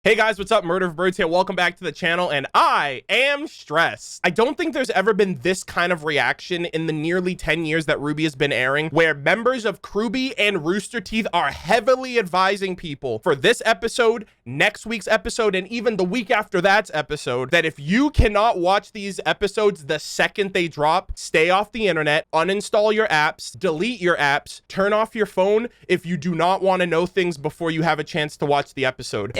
Hey guys, what's up? MurderofBirds here. Welcome back to the channel, and I am stressed. I don't think there's ever been this kind of reaction in the nearly 10 years that RWBY has been airing, where members of RWBY and Rooster Teeth are heavily advising people for this episode, next week's episode, and even the week after that's episode, that if you cannot watch these episodes the second they drop, stay off the internet, uninstall your apps, delete your apps, turn off your phone if you do not want to know things before you have a chance to watch the episode.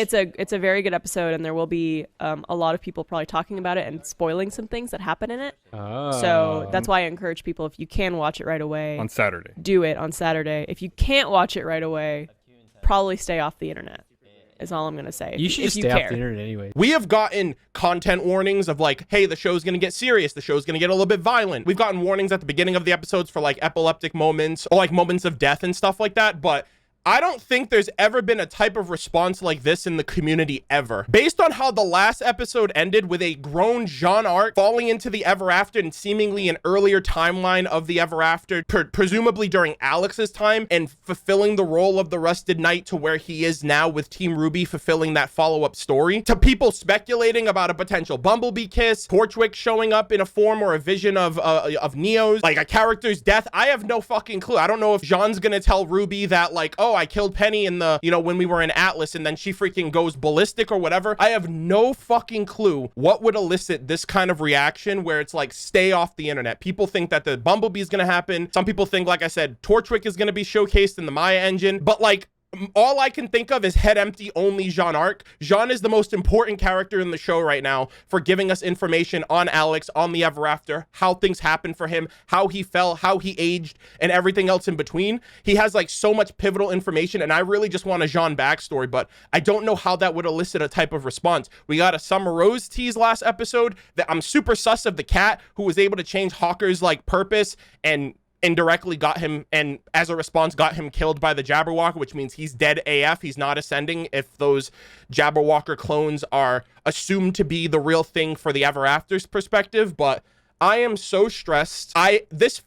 It's a very good episode, and there will be a lot of people probably talking about it and spoiling some things that happen in it. So that's why I encourage people, if you can watch it right away on Saturday, do it on Saturday. If you can't watch it right away, probably stay off the internet. Is all I'm gonna say. You should just stay off the internet anyway. We have gotten content warnings of like, hey, the show's gonna get serious, the show's gonna get a little bit violent. We've gotten warnings at the beginning of the episodes for like epileptic moments or like moments of death and stuff like that, but I don't think there's ever been a type of response like this in the community ever. Based on how the last episode ended with a grown Jean Arc falling into the Ever After and seemingly an earlier timeline of the Ever After, presumably during Alex's time, and fulfilling the role of the Rusted Knight to where he is now with Team RWBY fulfilling that follow-up story, to people speculating about a potential Bumblebee kiss, Torchwick showing up in a form or a vision of Neo's, like a character's death. I have no fucking clue. I don't know if Jean's gonna tell RWBY that like, oh, I killed Penny in the, when we were in Atlas, and then she freaking goes ballistic or whatever. I have no fucking clue what would elicit this kind of reaction where it's like, stay off the internet. People think that the Bumblebee is going to happen. Some people think, like I said, Torchwick is going to be showcased in the Maya engine, but like, all I can think of is head empty only Jean Arc. Jean is the most important character in the show right now for giving us information on Alex, on the Ever After, how things happened for him, how he fell, how he aged, and everything else in between. He has like so much pivotal information, and I really just want a Jean backstory, but I don't know how that would elicit a type of response. We got a Summer Rose tease last episode that I'm super sus of the cat who was able to change Hawker's like purpose and indirectly got him, and as a response got him killed by the Jabberwocker, which means he's dead AF. He's not ascending if those Jabberwocker clones are assumed to be the real thing for the Ever After's perspective. But I am so stressed. This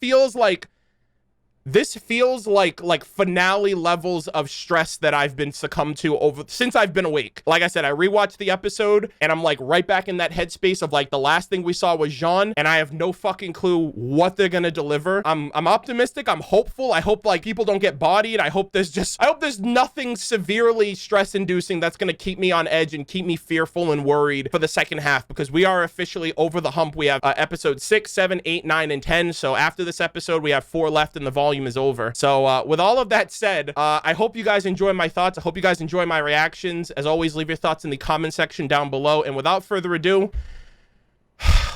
feels like finale levels of stress that I've been succumbed to since I've been awake. Like I said, I rewatched the episode and I'm like right back in that headspace of like the last thing we saw was Jean, and I have no fucking clue what they're gonna deliver. I'm optimistic. I'm hopeful. I hope like people don't get bodied. I hope there's nothing severely stress inducing that's gonna keep me on edge and keep me fearful and worried for the second half, because we are officially over the hump. We have episodes 6, 7, 8, 9, and 10. So after this episode, we have 4 left in the volume is over. So with all of that said, I hope you guys enjoy my thoughts. I hope you guys enjoy my reactions. As always, leave your thoughts in the comment section down below. And without further ado,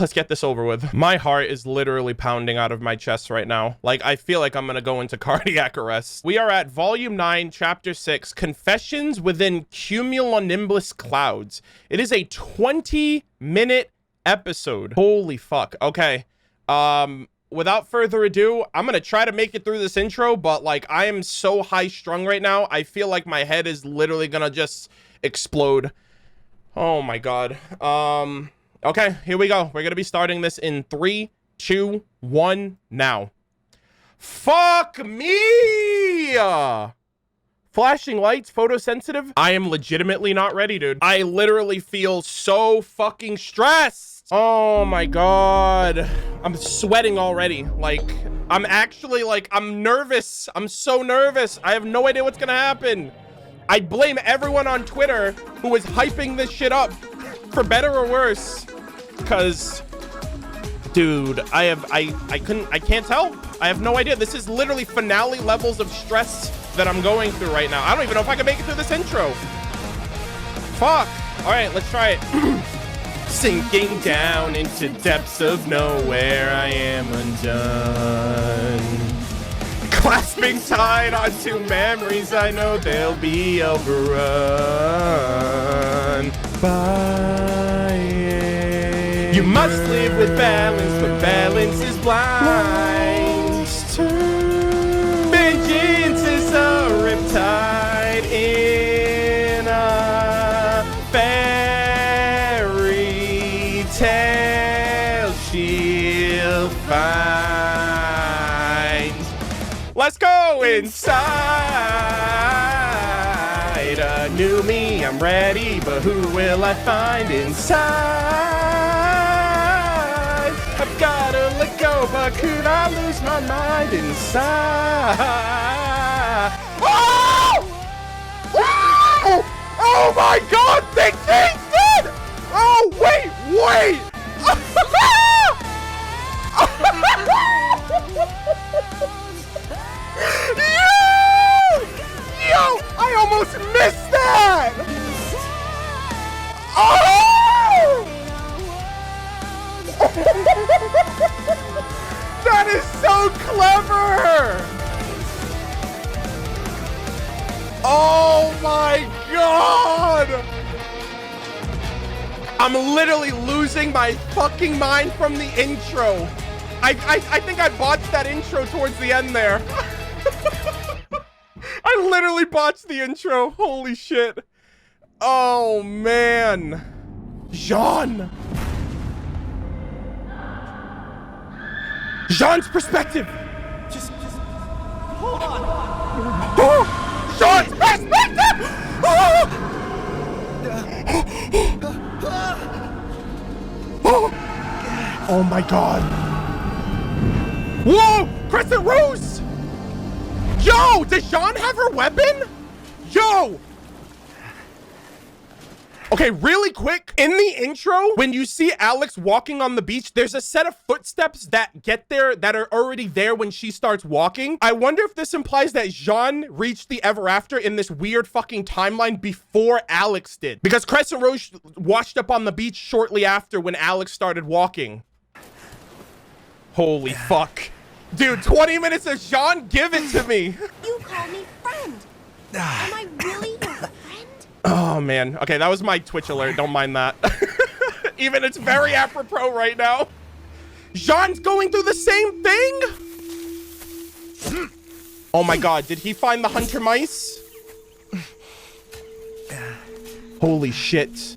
let's get this over with. My heart is literally pounding out of my chest right now. Like, I feel like I'm gonna go into cardiac arrest. We are at volume 9, chapter 6, Confessions Within Cumulonimbus Clouds. It is a 20-minute episode. Holy fuck. Okay. Without further ado, I'm gonna try to make it through this intro, but like I am so high strung right now, I feel like my head is literally gonna just explode. Oh my god. Okay, here we go. We're gonna be starting this in 3, 2, 1 now. Fuck me! Flashing lights, photosensitive. I am legitimately not ready, dude. I literally feel so fucking stressed. Oh my god. I'm sweating already. Like, I'm actually like, I'm nervous. I'm so nervous. I have no idea what's gonna happen. I blame everyone on Twitter who is hyping this shit up, for better or worse. Cause, dude, I can't tell. I have no idea. This is literally finale levels of stress that I'm going through right now. I don't even know if I can make it through this intro. Fuck. All right, let's try it. Sinking down into depths of nowhere, I am undone. Clasping tight onto memories, I know they'll be overrun by it. You must live with balance, but balance is blind. Vengeance is a riptide in a fairy tale she'll find. Let's go inside a new me. I'm ready. ready, but who will I find inside? I've gotta let go, but could I lose my mind inside? Oh! Oh! Oh my God! They changed it! Oh, wait! Yo, I almost missed that! Oh! That is so clever! Oh my God! I'm literally losing my fucking mind from the intro. I think I botched that intro towards the end there. I literally botched the intro. Holy shit. Oh, man. Jean. Jean's perspective. Just hold on. Oh, Jean's perspective. Oh my God. Whoa, Crescent Rose. Yo, does Jean have her weapon? Yo! Okay, really quick, in the intro, when you see Alex walking on the beach, there's a set of footsteps that get there that are already there when she starts walking. I wonder if this implies that Jean reached the Ever After in this weird fucking timeline before Alex did. Because Crescent Rose washed up on the beach shortly after when Alex started walking. Holy fuck. Dude, 20 minutes of Jean, give it to me. You call me friend. Am I really your friend? Oh, man. Okay, that was my Twitch alert. Don't mind that. Even it's very apropos right now. Jean's going through the same thing? Oh, my God. Did he find the hunter mice? Holy shit.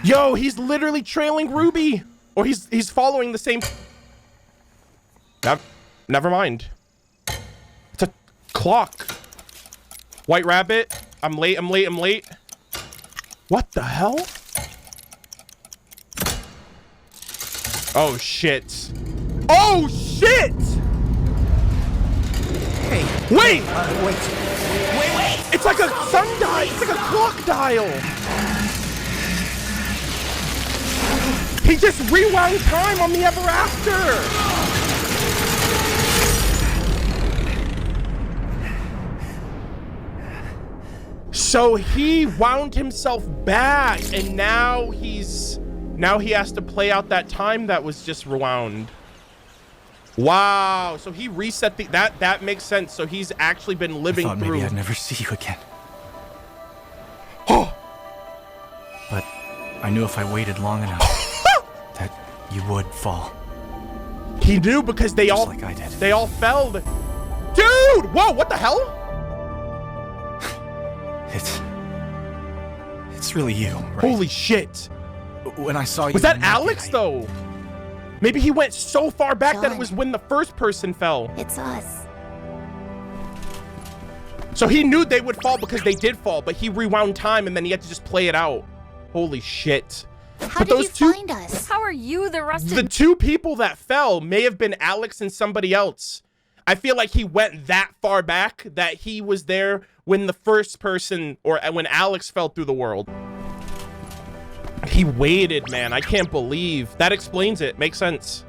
Yo, he's literally trailing RWBY. Or he's following the same... Never mind. It's a clock. White Rabbit. I'm late. What the hell? Oh, shit. Oh, shit! Hey. Wait! Wait. It's like a sundial. It's like a clock dial. He just rewound time on the Ever After. So he wound himself back, and now he has to play out that time that was just rewound. Wow. So he reset that makes sense. So he's actually been living I thought through. Maybe I'd never see you again. Oh. But I knew if I waited long enough that you would fall. He knew because they Just all like I did. They all fell. Dude, whoa, what the hell? It's really you, right? Holy shit. When I saw you... Was that naked, Alex, though? Maybe he went so far back that it John. was when the first person fell. It's us. So he knew they would fall because they did fall, but he rewound time and then he had to just play it out. Holy shit. How did you find us? How are you the rest The two people that fell may have been Alex and somebody else. I feel like he went that far back that he was there when the first person, or when Alex fell through the world. He waited, man. I can't believe. That explains it. Makes sense.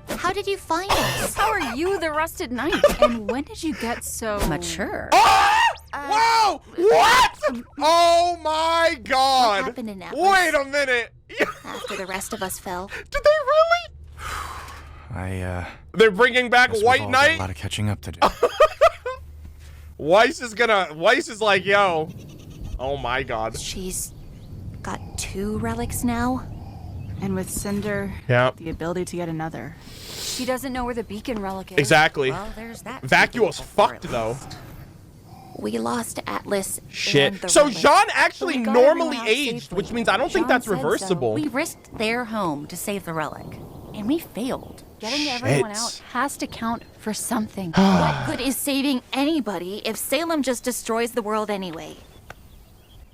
How did you find us? How are you the rusted knight? And when did you get so mature? Ah! Whoa! What? Oh my God! What happened in Atlas? Wait a minute. After the rest of us fell. Did they really? They're bringing back guess White we've all got Knight. a lot of catching up to do. Weiss is like, yo. Oh my God. She's got 2 relics now. And with Cinder, Yeah. the ability to get another. She doesn't know where the beacon relic is. Exactly. Well, there's that. Vacuol's fucked though. We lost Atlas. And Shit. the So relic. Jean actually But we got normally everyone out aged, safely. which means I don't think Jean that's said so. reversible. We risked their home to save the relic, and we failed. Getting everyone Shit. out has to count for something. What good is saving anybody if Salem just destroys the world anyway?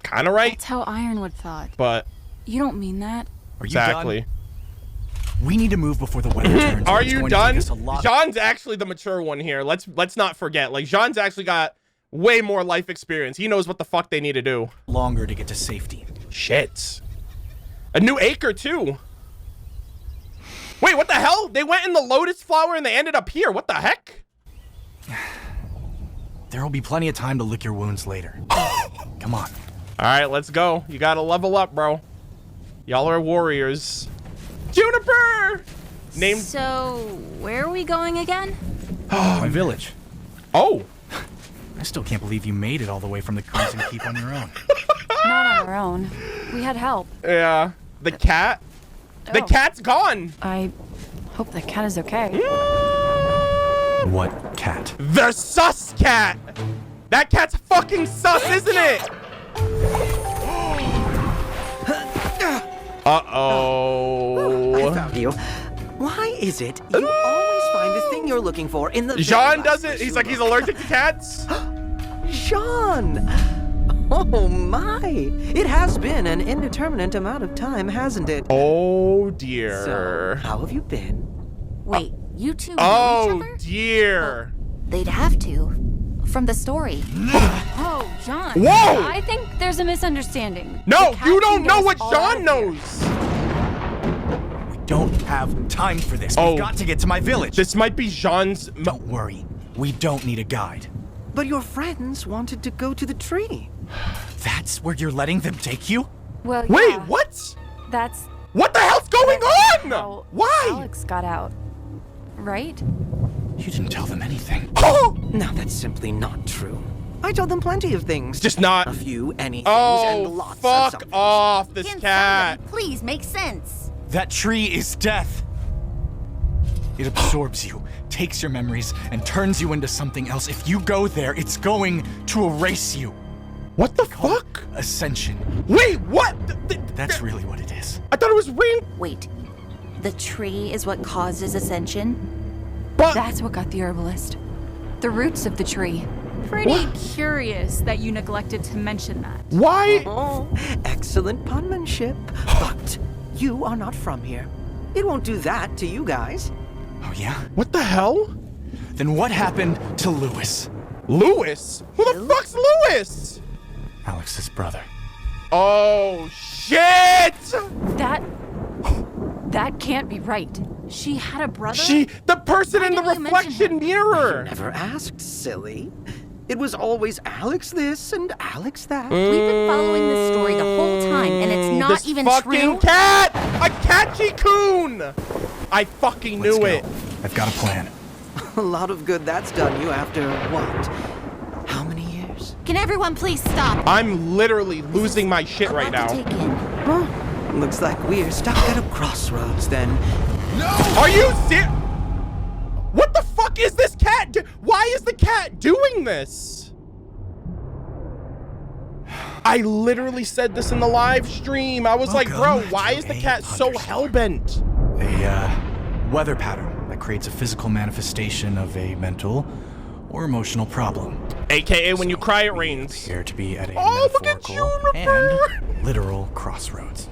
Kind of right, That's how Ironwood thought. but You don't mean that. Are you exactly. done? We need to move before the weather turns. Are It's you going to done? take us a lot- Jean's actually the mature one here. Let's not forget. Like, Jean's actually got way more life experience. He knows what the fuck they need to do. longer to get to safety. Shit. A new acre, too. Wait, what the hell? They went in the lotus flower and they ended up here. What the heck? There will be plenty of time to lick your wounds later. Come on. All right, let's go. You gotta level up, bro. Y'all are warriors. Juniper! Named... So, where are we going again? My village. Oh. I still can't believe you made it all the way from the Crimson Keep on your own. Not on our own. We had help. Yeah. The cat? The Oh. cat's gone. I hope the cat is okay. What cat? The sus cat. That cat's fucking sus, isn't it? Uh-oh. I found you. Why is it you always find the thing you're looking for in the Jean doesn't. He's like, he's allergic to cats. Jean! Oh my! It has been an indeterminate amount of time, hasn't it? Oh dear. So, how have you been? Wait, you two know each Oh other? dear. They'd have to. From the story. Oh, John. Whoa! I think there's a misunderstanding. No, The cat you can don't get know us what all out Jean of here. knows. We don't have time for this. Oh. We've got to get to my village. This might be Jean's. Don't worry. We don't need a guide. But your friends wanted to go to the tree. That's where you're letting them take you? Well, Wait, yeah, what? That's What the hell's going on? how Why? Alex got out. Right? You didn't tell them anything. Oh, Now that's simply not true. I told them plenty of things. just not. a few anythings and Oh, lots of fuck somethings. off, this Insanity, cat. please make sense. That tree is death. It absorbs you, takes your memories, and turns you into something else. If you go there, it's going to erase you. What the fuck? Ascension. Wait, what? That's really what it is. I thought it was rain. Wait, the tree is what causes ascension? But That's what got the herbalist. The roots of the tree. Pretty curious that you neglected to mention that. why? Oh, excellent penmanship. But you are not from here. It won't do that to you guys. Oh, yeah? What the hell? Then what happened to Lewis? Lewis? Who the fuck's Lewis? Alex's brother. Oh shit! That can't be right. She had a brother? The person in the didn't you mention reflection mirror. Never asked, silly. It was always Alex this and Alex that. We've been following this story the whole time, and it's not This even fucking true. cat! A catchy-coon! I fucking Let's knew go. it. I've got a plan. A lot of good that's done you after what? How many years? Can everyone please stop? I'm literally losing my shit A right lot to now. take in. Well, looks like we're stuck at a crossroads then. Are you serious? What the fuck is this cat? Why is the cat doing this? I literally said this in the live stream. I was like, bro, Welcome why to is the a cat so Hunter's hellbent? A weather pattern that creates a physical manifestation of a mental or emotional problem. AKA when you cry, it rains. Appear to be at a Oh, look at metaphorical Juniper! and literal crossroads.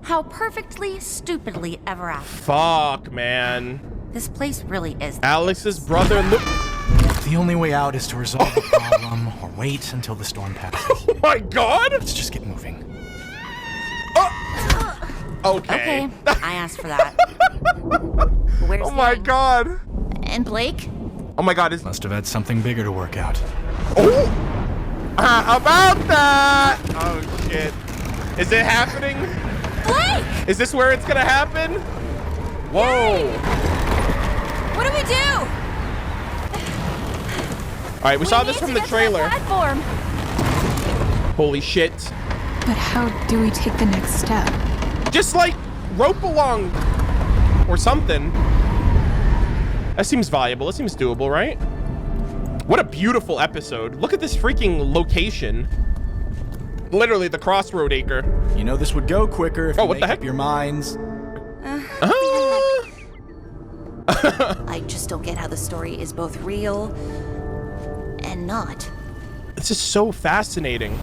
How perfectly, stupidly ever after. Fuck, man. This place really is. Alex's brother, look. The only way out is to resolve the problem or wait until the storm passes. Oh my god! Let's just get moving. Okay. Okay, I asked for that. Where's Oh my Yen? god. And Blake? Oh my god, is Must have had something bigger to work out. oh about that? Oh shit. Is it happening? Blake! Is this where it's gonna happen? Whoa. What do we do? Alright, we saw this need from to the get to that trailer. platform. Holy shit. But how do we take the next step? Just like rope along or something. That seems valuable. That seems doable, right? What a beautiful episode. Look at this freaking location. Literally the crossroad acre. You know this would go quicker if Oh, you what make the up heck? your minds. I just don't get how the story is both real and not. This is so fascinating.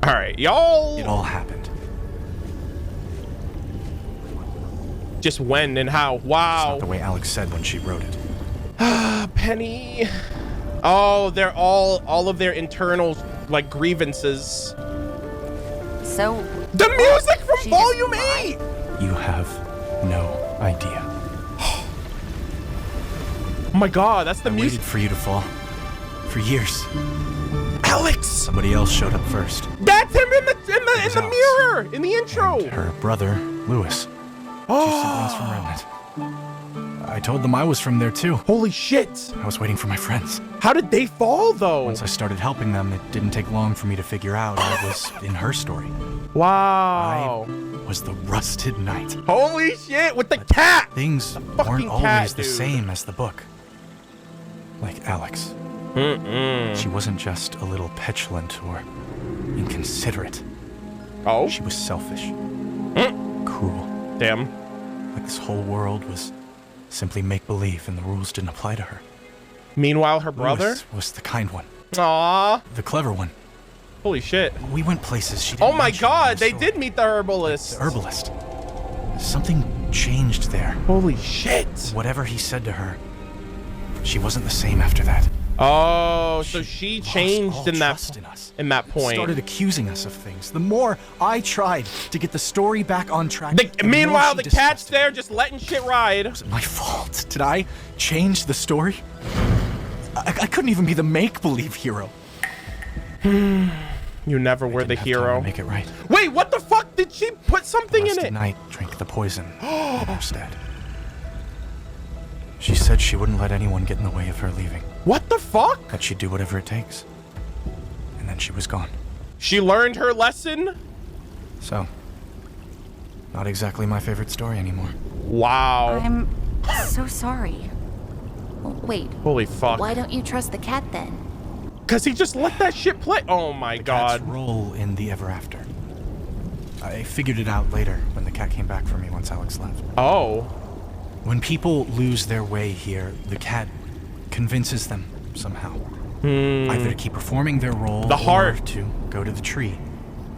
All right, y'all. It all happened. Just when and how. It's Wow. not the way Alex said when she wrote it. Penny. Oh, they're all of their internal like grievances. So, The music from She just Volume lied? 8. You have no idea. Oh my God, that's the I music. waited for you to fall. For years. Alex. Somebody else showed up first. That's him in the was Alex. mirror in the intro. And her brother, Lewis. Oh. 2 siblings from Remnant. I told them I was from there too. Holy shit. I was waiting for my friends. How did they fall though? Once I started helping them, it didn't take long for me to figure out I was in her story. Wow. I was the rusted knight. Holy shit, with the cat. Things fucking weren't always cat, the dude. same as the book. Like Alex. She wasn't just a little petulant or inconsiderate. Oh, She was selfish. Cruel. damn. Like this whole world was simply make-believe and the rules didn't apply to her. Meanwhile, her brother. Lewis was the kind one. Aw. The clever one. Holy shit. We went places she didn't Oh my mention in God, her they story. did meet the herbalist. The herbalist. Something changed there. Holy shit. Whatever he said to her, she wasn't the same after that. Oh, so she lost changed all in that trust in us. point. Started accusing us of things. The more I tried to get the story back on track. Meanwhile, more the she cat's disgusted there me. just letting shit ride. Was it my fault? Did I change the story? I couldn't even be the make-believe hero. You never were the Didn't have time hero. to make it right. Wait, what the fuck? Did she put something in Rusted it? Knight drank the poison instead. She said she wouldn't let anyone get in the way of her leaving. What the fuck? That she'd do whatever it takes. And then she was gone. She learned her lesson? So, not exactly my favorite story anymore. Wow. I'm so sorry. Wait, Holy fuck. why don't you trust the cat then? Because he just let that shit play. Oh my Cat's God. role in the ever after. I figured it out later when the cat came back for me once Alex left. Oh. When people lose their way here, the cat convinces them somehow. Either to keep performing their role The heart. or to go to the tree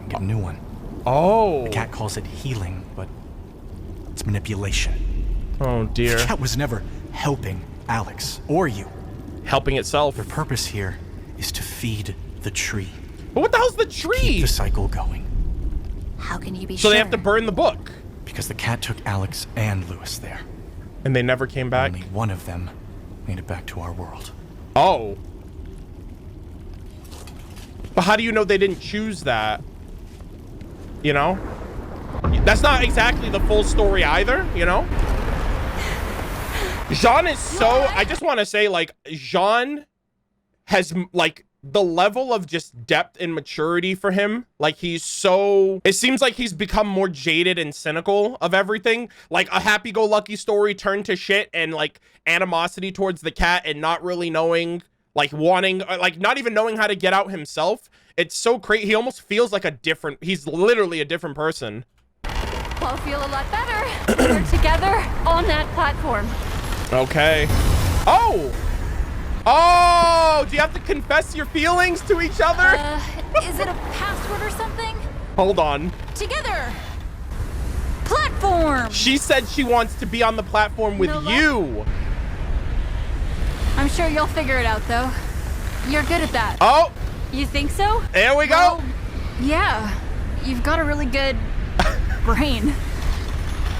and get a new one. Oh. The cat calls it healing, but it's manipulation. Oh dear. The cat was never helping Alex or you. Helping itself. Their purpose here is to feed the tree. But what the hell's the Keep tree? the cycle going. How can you be So sure? they have to burn the book. Because the cat took Alex and Lewis there. And they never came back. Only one of them made it back to our world. Oh. But how do you know they didn't choose that? You know? That's not exactly the full story either, you know? Jean is so... I just want to say, like, Jean has, like, the level of just depth and maturity for him. Like, he's so... It seems like he's become more jaded and cynical of everything. Like, a happy-go-lucky story turned to shit and, like, animosity towards the cat and not really knowing... Like wanting, like not even knowing how to get out himself. It's so crazy. He almost feels like a different, he's literally a different person. I'll feel a lot better. We're together on that platform. Okay. Oh! Oh! Do you have to confess your feelings to each other? Is it a password or something? Hold on. Together. Platform. She said she wants to be on the platform with No luck? you. I'm sure you'll figure it out, though. You're good at that. Oh! You think so? There we go. Well, yeah. You've got a really good brain.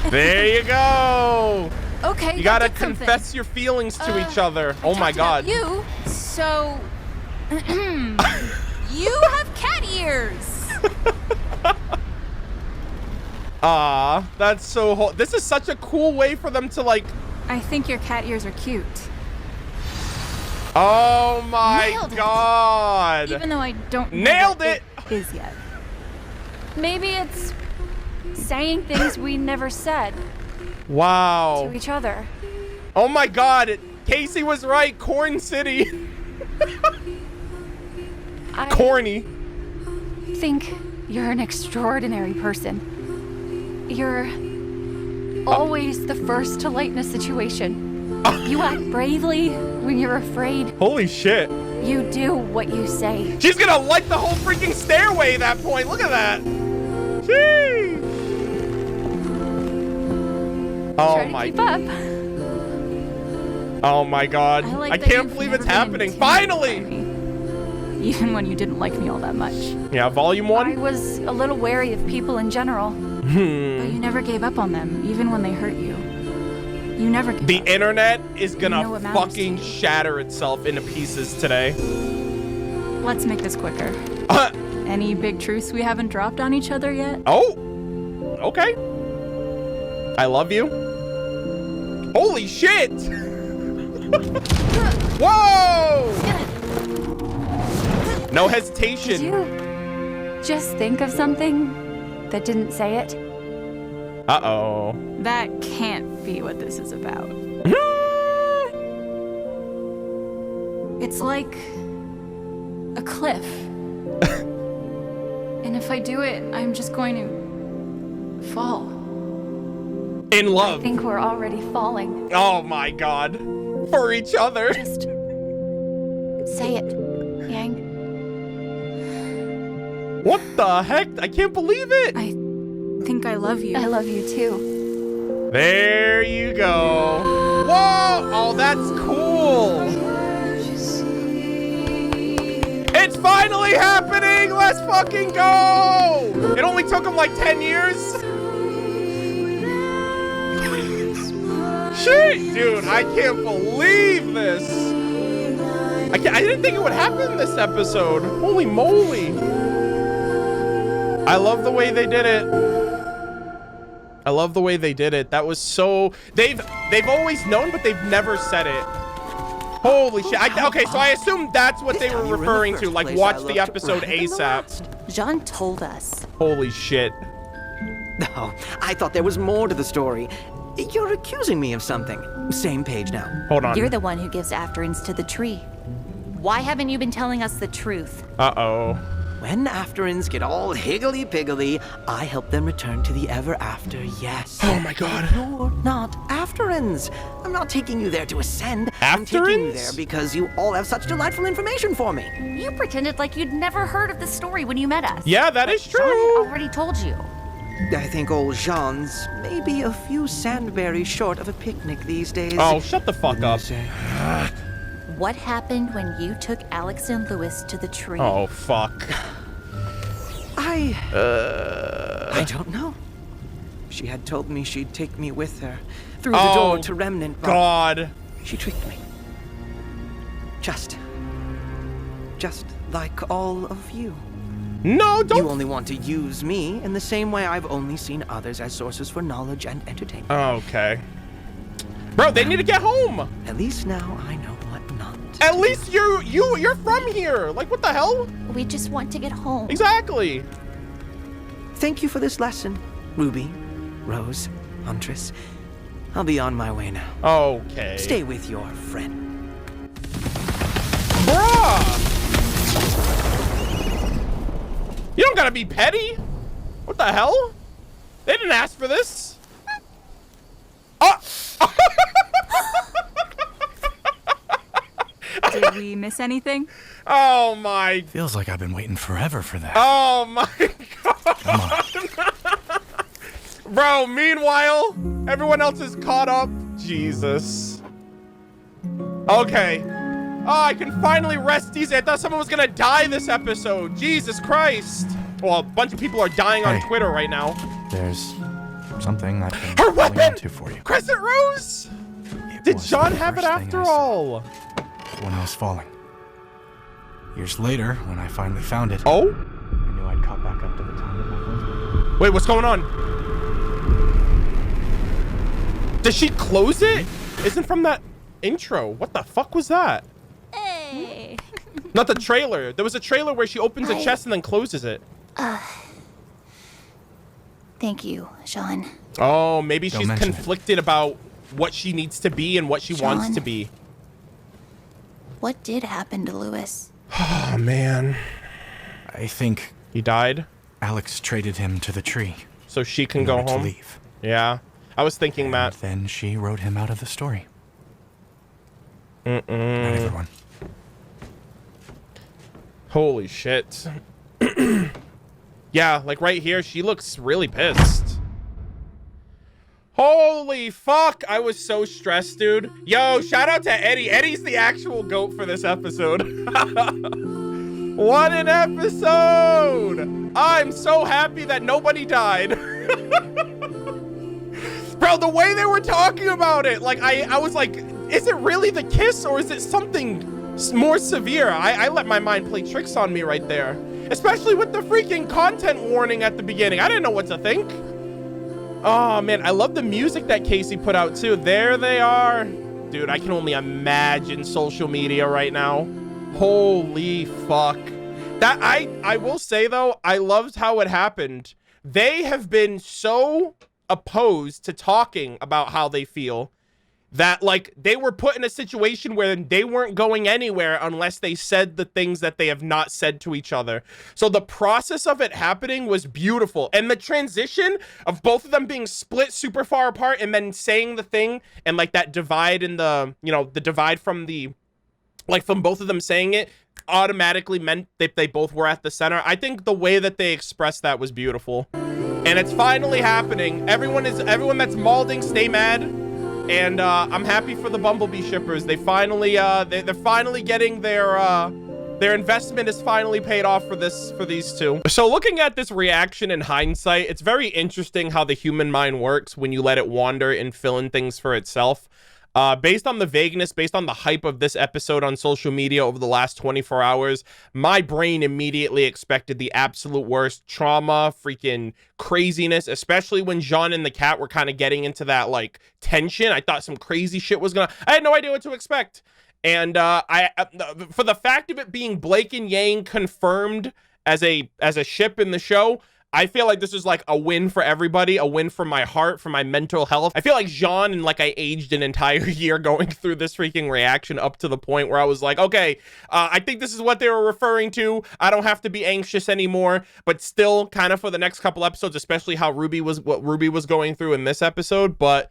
There you go. Okay. You gotta that did something. confess your feelings to each other. I Oh my talked about God. You, so you have cat ears. Ah, that's so. This is such a cool way for them to like. I think your cat ears are cute. Oh my Nailed it. God. Even though I don't know Nailed what it. is yet. Maybe it's saying things we never said Wow. to each other. Oh my God. Casey was right. Corn City. I Corny. think you're an extraordinary person. You're always the first to lighten a situation. You act bravely when you're afraid. Holy shit. You do what you say. She's gonna light the whole freaking stairway at that point. Look at that. Jeez. Oh Try to my. keep up. Oh my God. like I that can't you've believe never it's been happening. intimidated Finally. by me, even when you didn't like me all that much. Yeah, volume I 1. was a little wary of people in general. But you never gave up on them, even when they hurt you. You never gave The up. internet is gonna You know what matters to fucking you. shatter itself into pieces today. Let's make this quicker. Any big truths we haven't dropped on each other yet? Oh, okay. I love you. Holy shit! Whoa! No Did hesitation. you just think of something that didn't say it? Uh-oh. That can't be what this is about. It's like a cliff. And if I do it, I'm just going to fall. In I love. think we're already falling. Oh my God. For each other. Just say it, Yang. What the heck? I can't believe it. I think I love you. I love you too. There you go. Whoa! Oh, that's cool. It's finally happening! Let's fucking go! It only took him like 10 years. Shit, dude, I can't believe this. I didn't think it would happen this episode. Holy moly. I love the way they did it. I love the way they did it. That was so... They've always known, but they've never said it. Holy shit. Okay, so I assume that's what they were referring to. Like, watch the episode ASAP. Jean told us. Holy shit. No, I thought there was more to the story. You're accusing me of something. Same page now. Hold on. You're the one who gives afterins to the tree. Why haven't you been telling us the truth? Uh-oh. When afterins get all higgledy-piggledy, I help them return to the ever after, yes. Oh my God. You're not afterins. I'm not taking you there to ascend. I'm taking you Afterins? there because you all have such delightful information for me. You pretended like you'd never heard of the story when you met us. Yeah, that is Jean had true. already told you. I think old Jean's maybe a few sandberries short of a picnic these days. Oh, shut the fuck up. What happened when you took Alex and Louis to the tree? Oh, fuck. I don't know. She had told me she'd take me with her through the Oh, door to Remnant Rock. God. She tricked me. Just like all of you. No, You don't. only want to use me in the same way I've only seen others as sources for knowledge and entertainment. Okay. Bro, they need to get home. At least now I know what not. At least you're from here. Like, what the hell? We just want to get home. Exactly. Thank you for this lesson, Ruby, Rose, Huntress. I'll be on my way now. Okay. Stay with your friend. Bruh. You don't gotta be petty. What the hell? They didn't ask for this. Oh. Did we miss anything? Oh my. Feels like I've been waiting forever for that. Oh my God. Come on. Bro, meanwhile, everyone else is caught up. Jesus. Okay. Oh, I can finally rest easy. I thought someone was gonna die this episode. Jesus Christ. Well, a bunch of people are dying on Hey. Twitter right now. There's something I've been Her holding weapon! on to for you. Crescent Rose? It Did was John the have it first thing after I saw all? When I was falling. Years later, when I finally found it, Oh? I knew I'd caught back up to the time that my friends were. Wait, what's going on? Did she close it? Isn't from that intro. What the fuck was that? Hey. Not the trailer. There was a trailer where she opens a chest and then closes it. Thank you, Jean. Oh, maybe Don't she's mention it. conflicted about what she needs to be and what she wants John? to be. What did happen to Louis? Oh, man. I think He died? Alex traded him to the tree. So she can in go order to home? leave. Yeah. I was thinking, And Matt. then she wrote him out of the story. Not everyone. Holy shit. Yeah, like right here, she looks really pissed. Holy fuck, I was so stressed, dude. Yo, shout out to Eddie. Eddie's the actual GOAT for this episode. What an episode! I'm so happy that nobody died. Bro, the way they were talking about it, like, I was like, is it really the kiss or is it something more severe? I let my mind play tricks on me right there. Especially with the freaking content warning at the beginning. I didn't know what to think. Oh, man, I love the music that Casey put out, too. There they are. Dude, I can only imagine social media right now. Holy fuck. That I will say, though, I loved how it happened. They have been so opposed to talking about how they feel that, like, they were put in a situation where they weren't going anywhere unless they said the things that they have not said to each other. So the process of it happening was beautiful. And the transition of both of them being split super far apart and then saying the thing and, like, that divide in the, you know, the divide from the, like, from both of them saying it automatically meant that they both were at the center. I think the way that they expressed that was beautiful. And it's finally happening. Everyone that's malding, stay mad. And I'm happy for the Bumblebee shippers. They finally they're finally getting their investment is finally paid off for these two. So looking at this reaction in hindsight, it's very interesting how the human mind works when you let it wander and fill in things for itself. Based on the vagueness, based on the hype of this episode on social media over the last 24 hours, my brain immediately expected the absolute worst trauma, freaking craziness, especially when Jean and the cat were kind of getting into that, like, tension. I thought some crazy shit was I had no idea what to expect. And for the fact of it being Blake and Yang confirmed as a ship in the show, I feel like this is like a win for everybody, a win for my heart, for my mental health. I feel like Jean and like I aged an entire year going through this freaking reaction up to the point where I was like, okay, I think this is what they were referring to. I don't have to be anxious anymore, but still kind of for the next couple episodes, especially what RWBY was going through in this episode. But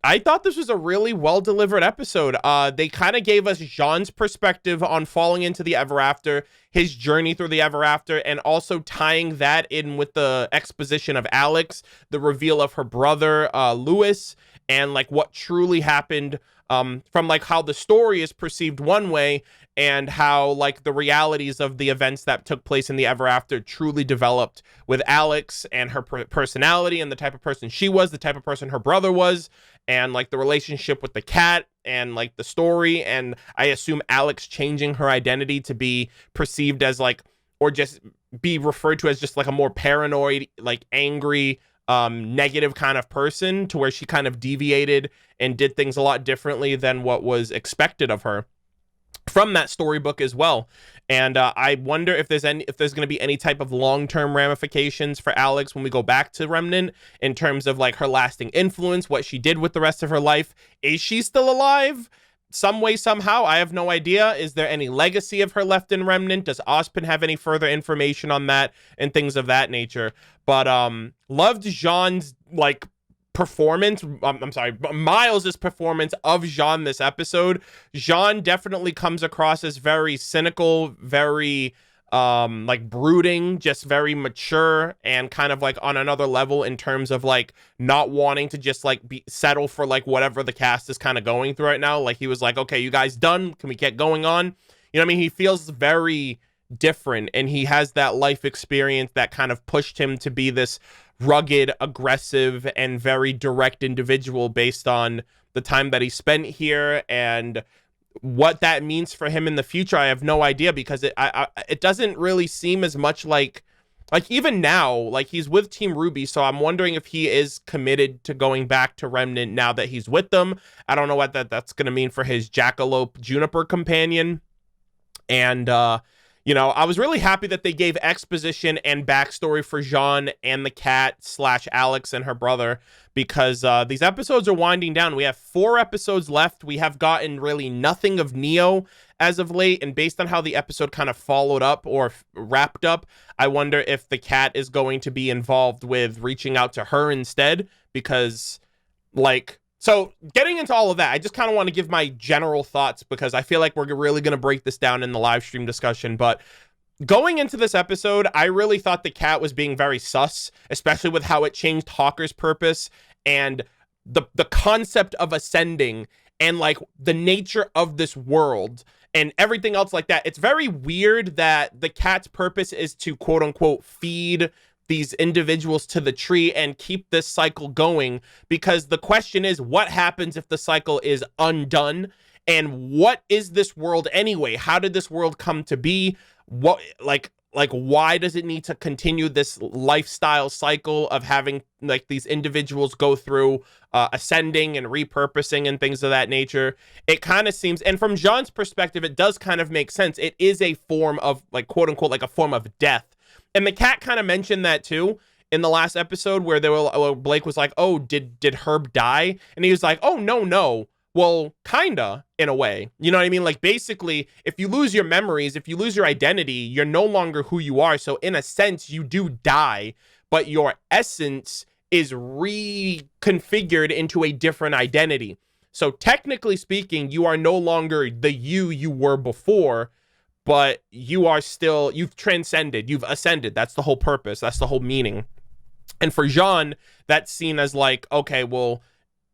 I thought this was a really well-delivered episode. They kind of gave us Jean's perspective on falling into the Ever After, his journey through the Ever After, and also tying that in with the exposition of Alex, the reveal of her brother, Louis, and like what truly happened from like how the story is perceived one way and how like the realities of the events that took place in the Ever After truly developed with Alex and her personality and the type of person she was, the type of person her brother was, and like the relationship with the cat and like the story. And I assume Alex changing her identity to be perceived as like, or just be referred to as just like a more paranoid, like angry, negative kind of person, to where she kind of deviated and did things a lot differently than what was expected of her from that storybook as well. And I wonder if there's going to be any type of long-term ramifications for Alex when we go back to Remnant in terms of like her lasting influence, what she did with the rest of her life. Is she still alive? Some way, somehow, I have no idea. Is there any legacy of her left in Remnant? Does Ozpin have any further information on that and things of that nature? But loved Jean's like performance. I'm sorry, Miles's performance of Jean this episode. Jean definitely comes across as very cynical, very like brooding, just very mature and kind of like on another level in terms of like not wanting to just like settle for like whatever the cast is kind of going through right now. Like he was like, okay, you guys done? Can we get going on? You know what I mean? He feels very different and he has that life experience that kind of pushed him to be this rugged, aggressive, and very direct individual based on the time that he spent here. And what that means for him in the future, I have no idea, because it doesn't really seem as much like even now, like he's with Team RWBY, so I'm wondering if he is committed to going back to Remnant now that he's with them. I don't know what that's going to mean for his Jackalope Juniper companion. And you know, I was really happy that they gave exposition and backstory for Jean and the cat / Alex and her brother, because these episodes are winding down. We have 4 episodes left. We have gotten really nothing of Neo as of late, and based on how the episode kind of followed up or wrapped up, I wonder if the cat is going to be involved with reaching out to her instead, because like... So getting into all of that, I just kind of want to give my general thoughts, because I feel like we're really going to break this down in the live stream discussion. But Going into this episode, I really thought the cat was being very sus, especially with how it changed Hawker's purpose and the concept of ascending and like the nature of this world and everything else like that. It's very weird that the cat's purpose is to quote unquote feed these individuals to the tree and keep this cycle going, because the question is, what happens if the cycle is undone? And what is this world anyway? How did this world come to be? What like why does it need to continue this lifestyle cycle of having like these individuals go through ascending and repurposing and things of that nature? It kind of seems, and from Jean's perspective, it does kind of make sense. It is a form of like quote unquote like a form of death. And the cat kind of mentioned that too in the last episode where Blake was like, oh, did Herb die? And he was like, oh, no. Well, kinda, in a way. You know what I mean? Like, basically, if you lose your memories, if you lose your identity, you're no longer who you are. So, in a sense, you do die, but your essence is reconfigured into a different identity. So, technically speaking, you are no longer the you were before, but you are still, you've transcended, you've ascended. That's the whole purpose. That's the whole meaning. And for Jean, that's seen as like, okay, well,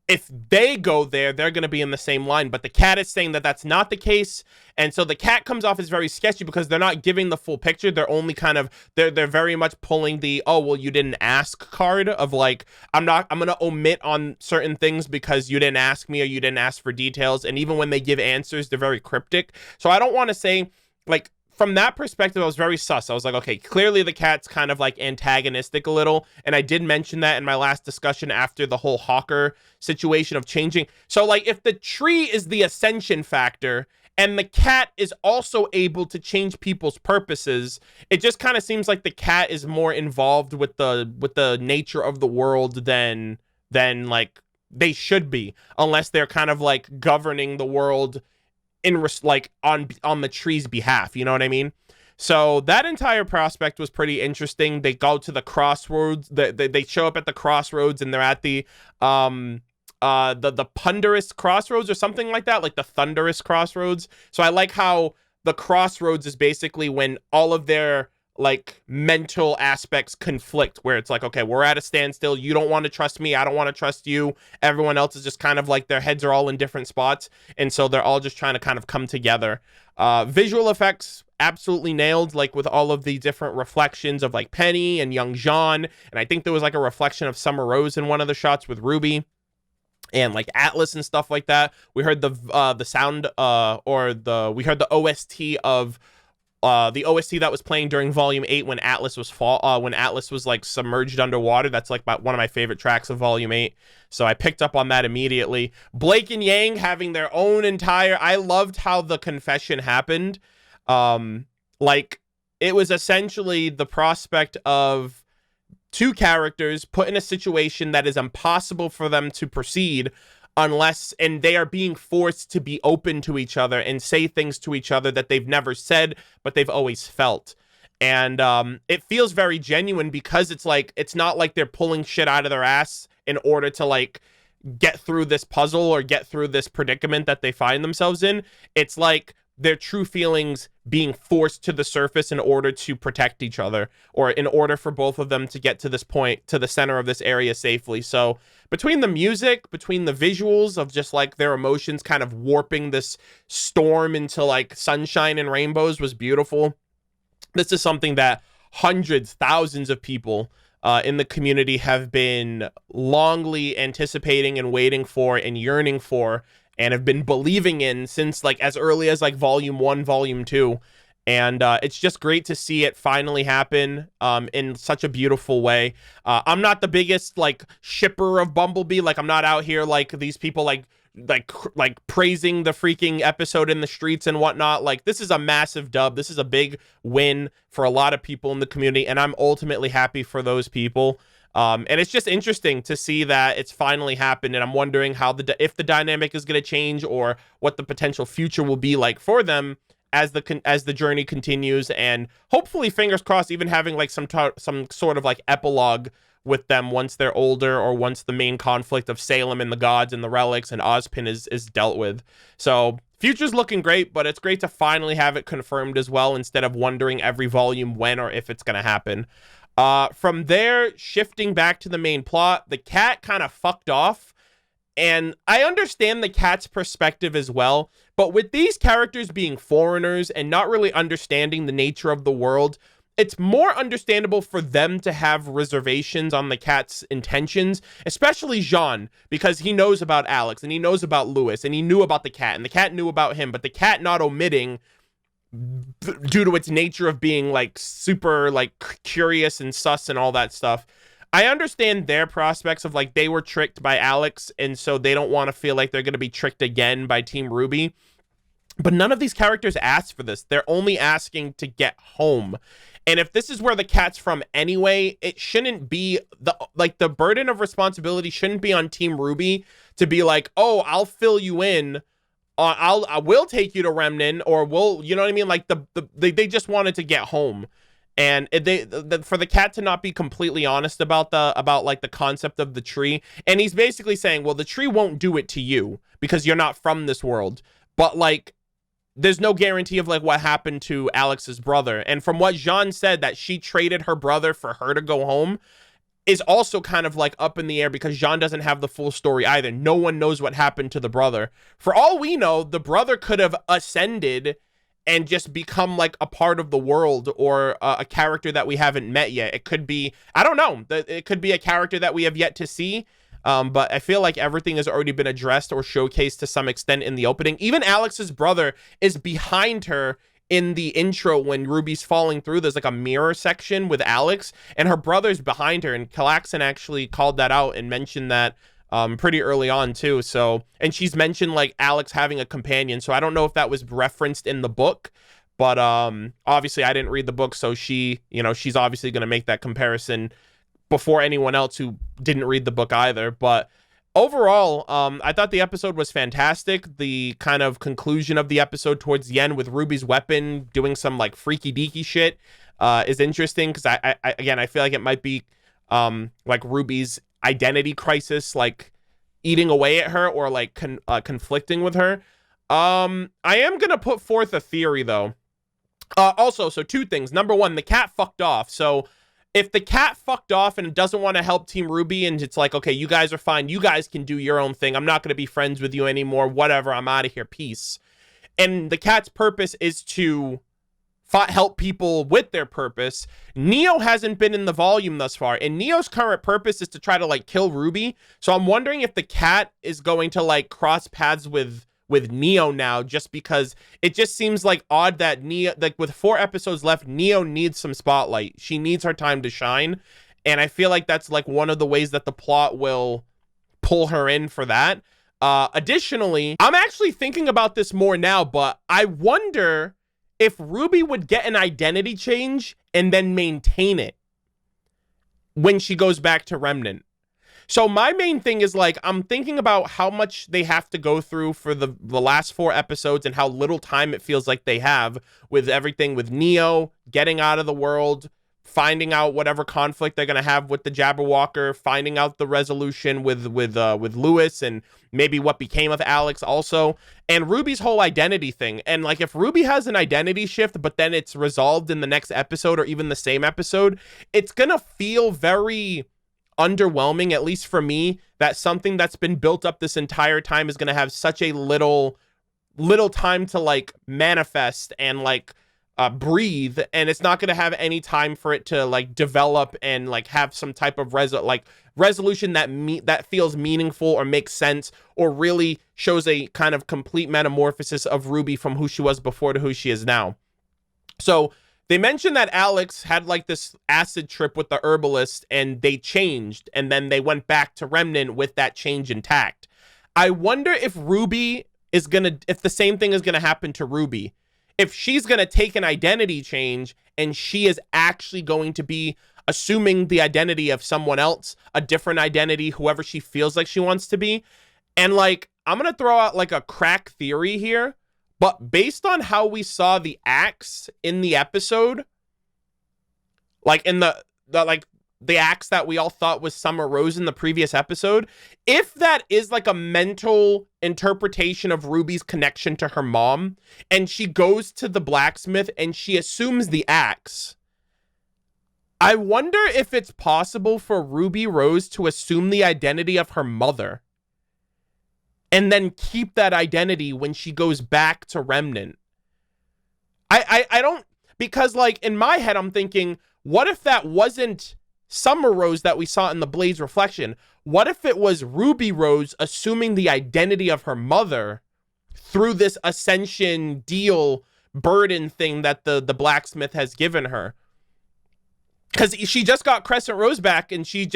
if they go there, they're going to be in the same line. But the cat is saying that that's not the case. And so the cat comes off as very sketchy because they're not giving the full picture. They're only kind of, they're very much pulling the, oh, well, you didn't ask card of like, I'm going to omit on certain things because you didn't ask me or you didn't ask for details. And even when they give answers, they're very cryptic. So I don't want to say like, from that perspective, I was very sus. I was like, okay, clearly the cat's kind of like antagonistic a little. And I did mention that in my last discussion after the whole Hawker situation of changing. So like if the tree is the ascension factor and the cat is also able to change people's purposes, it just kind of seems like the cat is more involved with the nature of the world than like they should be, unless they're kind of like governing the world in like on the tree's behalf, you know what I mean? So that entire prospect was pretty interesting. They go to the crossroads. They show up at the crossroads, and they're at the ponderous crossroads or something like that, like the thunderous crossroads. So I like how the crossroads is basically when all of their like mental aspects conflict, where it's like, okay, we're at a standstill. You don't want to trust me. I don't want to trust you. Everyone else is just kind of like their heads are all in different spots. And so they're all just trying to kind of come together. Visual effects absolutely nailed, like with all of the different reflections of like Penny and young Jean. And I think there was like a reflection of Summer Rose in one of the shots with RWBY and like Atlas and stuff like that. We heard the sound we heard the OST of the OST that was playing during Volume 8 when Atlas was like submerged underwater. That's like one of my favorite tracks of Volume 8. So I picked up on that immediately. Blake and Yang having their own entire... I loved how the confession happened. Like, it was essentially the prospect of two characters put in a situation that is impossible for them to proceed and they are being forced to be open to each other and say things to each other that they've never said, but they've always felt. And it feels very genuine because it's like, it's not like they're pulling shit out of their ass in order to like get through this puzzle or get through this predicament that they find themselves in. It's like their true feelings being forced to the surface in order to protect each other, or in order for both of them to get to this point, to the center of this area safely. So between the music, between the visuals of just like their emotions kind of warping this storm into like sunshine and rainbows was beautiful. This is something that hundreds, thousands of people in the community have been longly anticipating and waiting for and yearning for, and have been believing in since like as early as like Volume 1, Volume 2. And it's just great to see it finally happen in such a beautiful way. I'm not the biggest like shipper of Bumblebee. Like, I'm not out here like these people like praising the freaking episode in the streets and whatnot. Like, this is a massive dub. This is a big win for a lot of people in the community, and I'm ultimately happy for those people. And it's just interesting to see that it's finally happened, and I'm wondering how if the dynamic is going to change, or what the potential future will be like for them as the journey continues, and hopefully, fingers crossed, even having like some sort of like epilogue with them once they're older, or once the main conflict of Salem and the gods and the relics and Ozpin is dealt with. So future's looking great, but it's great to finally have it confirmed as well instead of wondering every volume when or if it's going to happen. From there, shifting back to the main plot, the cat kind of fucked off. And I understand the cat's perspective as well, but with these characters being foreigners and not really understanding the nature of the world, it's more understandable for them to have reservations on the cat's intentions, especially Jean, because he knows about Alex and he knows about Louis and he knew about the cat and the cat knew about him, but the cat not omitting due to its nature of being like super like curious and sus and all that stuff. I understand their prospects of like they were tricked by Alex and so they don't want to feel like they're going to be tricked again by Team RWBY. But none of these characters asked for this. They're only asking to get home. And if this is where the cat's from anyway, it shouldn't be the burden of responsibility shouldn't be on Team RWBY to be like, "Oh, I'll fill you in. I will take you to Remnant or we'll, you know what I mean? Like they just wanted to get home. And for the cat to not be completely honest about like the concept of the tree, and he's basically saying, well, the tree won't do it to you because you're not from this world, but like there's no guarantee of like what happened to Alex's brother. And from what Jean said, that she traded her brother for her to go home is also kind of like up in the air because Jean doesn't have the full story either. No one knows what happened to the brother. For all we know, the brother could have ascended and just become like a part of the world or a character that we haven't met yet. It could be, I don't know, it could be a character that we have yet to see. But I feel like everything has already been addressed or showcased to some extent in the opening. Even Alex's brother is behind her in the intro when Ruby's falling through. There's like a mirror section with Alex and her brother's behind her. And Calaxon actually called that out and mentioned that pretty early on too. So, and she's mentioned like Alex having a companion. So I don't know if that was referenced in the book, but obviously I didn't read the book. So she, you know, she's obviously going to make that comparison before anyone else who didn't read the book either. But overall, I thought the episode was fantastic. The kind of conclusion of the episode towards the end with Ruby's weapon doing some like freaky deaky shit is interesting because I feel like it might be like Ruby's identity crisis, like eating away at her or like conflicting with her. I am gonna put forth a theory though. Also, so two things. Number one, the cat fucked off. So if the cat fucked off and doesn't want to help Team RWBY and it's like, okay, you guys are fine, you guys can do your own thing, I'm not going to be friends with you anymore, whatever, I'm out of here, peace. And the cat's purpose is to help people with their purpose. Neo hasn't been in the volume thus far, and Neo's current purpose is to try to like kill RWBY. So I'm wondering if the cat is going to like cross paths with Neo now, just because it just seems like odd that Neo, like with 4 episodes left, Neo needs some spotlight. She needs her time to shine, and I feel like that's like one of the ways that the plot will pull her in for that. Additionally, I'm actually thinking about this more now, but I wonder if RWBY would get an identity change and then maintain it when she goes back to Remnant. So my main thing is like, I'm thinking about how much they have to go through for the last 4 episodes and how little time it feels like they have with everything with Neo getting out of the world, finding out whatever conflict they're going to have with the Jabberwocker, finding out the resolution with Louis and maybe what became of Alex also, and RWBY's whole identity thing. And like if RWBY has an identity shift, but then it's resolved in the next episode or even the same episode, it's going to feel very underwhelming, at least for me, that something that's been built up this entire time is going to have such a little time to like manifest and like breathe, and it's not going to have any time for it to like develop and like have some type of resolution that feels meaningful or makes sense or really shows a kind of complete metamorphosis of RWBY from who she was before to who she is now. So they mentioned that Alex had like this acid trip with the herbalist and they changed, and then they went back to Remnant with that change intact. I wonder if if the same thing is gonna happen to RWBY. If she's going to take an identity change and she is actually going to be assuming the identity of someone else, a different identity, whoever she feels like she wants to be. And like, I'm going to throw out like a crack theory here, but based on how we saw the axe in the episode, like in the the axe that we all thought was Summer Rose in the previous episode, if that is like a mental interpretation of Ruby's connection to her mom, and she goes to the blacksmith and she assumes the axe, I wonder if it's possible for Ruby Rose to assume the identity of her mother and then keep that identity when she goes back to Remnant. I don't, because like in my head, I'm thinking, what if that wasn't Summer Rose that we saw in the Blade's reflection? What if it was Ruby Rose assuming the identity of her mother through this ascension deal burden thing that the blacksmith has given her? Because she just got Crescent Rose back and she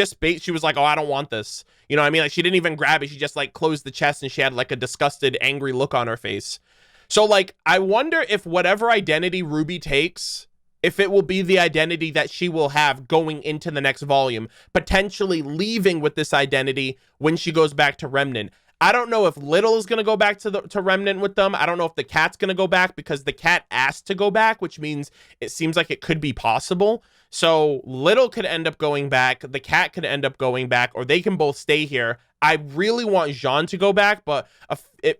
was like, oh, I don't want this. You know what I mean? Like, she didn't even grab it. She just like closed the chest and she had like a disgusted, angry look on her face. So like, I wonder if whatever identity Ruby takes, if it will be the identity that she will have going into the next volume, potentially leaving with this identity when she goes back to Remnant. I don't know if Little is going to go back to Remnant with them. I don't know if the cat's going to go back, because the cat asked to go back, which means it seems like it could be possible. So Little could end up going back, the cat could end up going back, or they can both stay here. I really want Jean to go back, but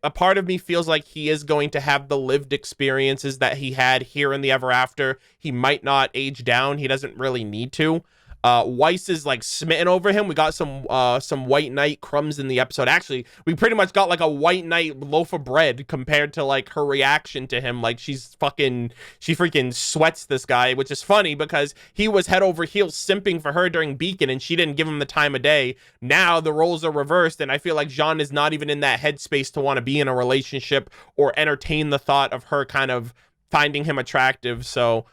a part of me feels like he is going to have the lived experiences that he had here in the Ever After. He might not age down. He doesn't really need to. Weiss is like smitten over him. We got some White Knight crumbs in the episode. Actually, we pretty much got like a White Knight loaf of bread compared to like her reaction to him. Like she freaking sweats this guy, which is funny because he was head over heels simping for her during Beacon and she didn't give him the time of day. Now the roles are reversed and I feel like Jean is not even in that headspace to want to be in a relationship or entertain the thought of her kind of finding him attractive. So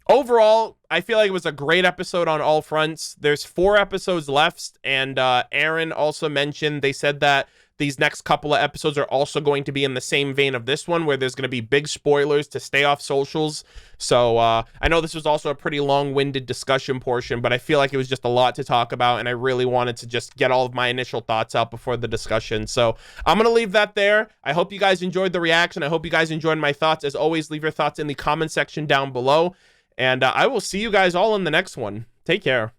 overall, I feel like it was a great episode on all fronts. There's 4 episodes left, and Aaron also mentioned, they said that these next couple of episodes are also going to be in the same vein of this one, where there's going to be big spoilers to stay off socials. So I know this was also a pretty long-winded discussion portion, but I feel like it was just a lot to talk about, and I really wanted to just get all of my initial thoughts out before the discussion. So I'm going to leave that there. I hope you guys enjoyed the reaction. I hope you guys enjoyed my thoughts. As always, leave your thoughts in the comment section down below. And I will see you guys all in the next one. Take care.